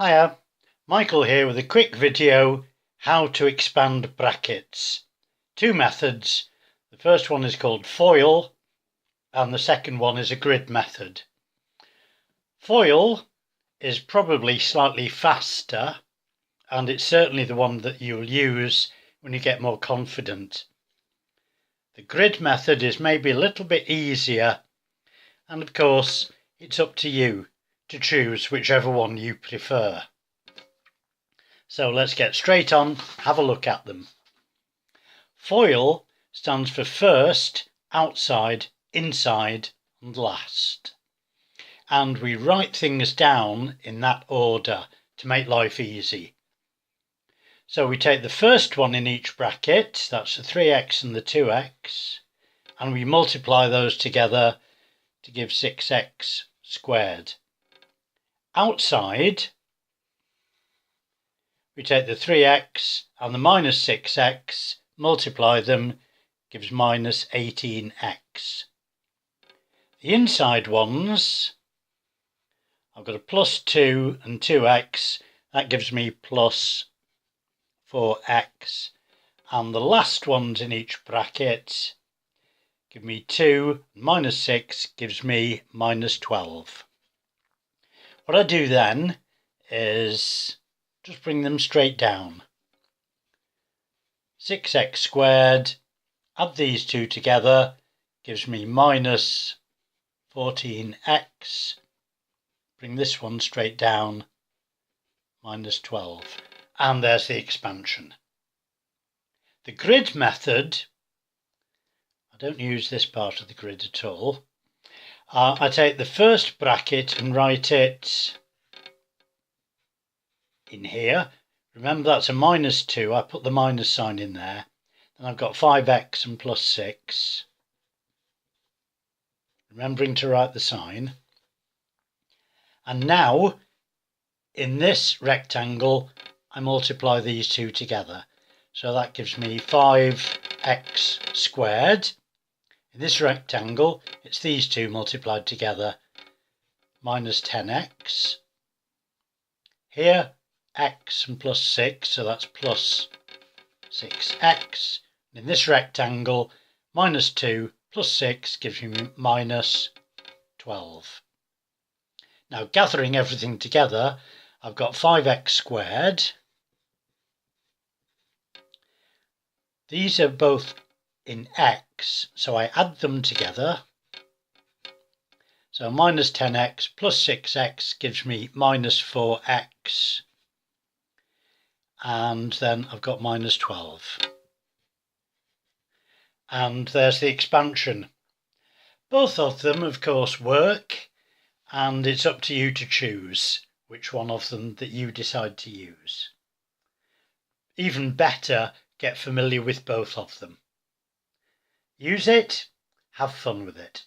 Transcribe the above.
Hiya, Michael here with a quick video how to expand brackets. Two methods. The first one is called FOIL and the second one is a grid method. FOIL is probably slightly faster and it's certainly the one that you'll use when you get more confident. The grid method is maybe a little bit easier, and of course it's up to you to choose whichever one you prefer. So let's get straight on, have a look at them. FOIL stands for first, outside, inside and last. And we write things down in that order to make life easy. So we take the first one in each bracket, that's the 3x and the 2x, and we multiply those together to give 6x squared. Outside, we take the 3x and the minus 6x, multiply them, gives minus 18x. The inside ones, I've got a plus 2 and 2x, that gives me plus 4x. And the last ones in each bracket give me 2, minus 6 gives me minus 12. What I do then is just bring them straight down. 6x squared, add these two together, gives me minus 14x. Bring this one straight down, minus 12. And there's the expansion. The grid method, I don't use this part of the grid at all. I take the first bracket and write it in here. Remember that's a minus 2, I put the minus sign in there. Then I've got 5x and plus 6. Remembering to write the sign. And now, in this rectangle, I multiply these two together. So that gives me 5x squared. In this rectangle, it's these two multiplied together, minus 10x. Here, x and plus 6, so that's plus 6x. In this rectangle, minus 2 plus 6 gives me minus 12. Now, gathering everything together, I've got 5x squared. These are both in x, so I add them together. So minus 10x plus 6x gives me minus 4x. And then I've got minus 12. And there's the expansion. Both of them, of course, work, and it's up to you to choose which one of them that you decide to use. Even better, get familiar with both of them. Use it, have fun with it.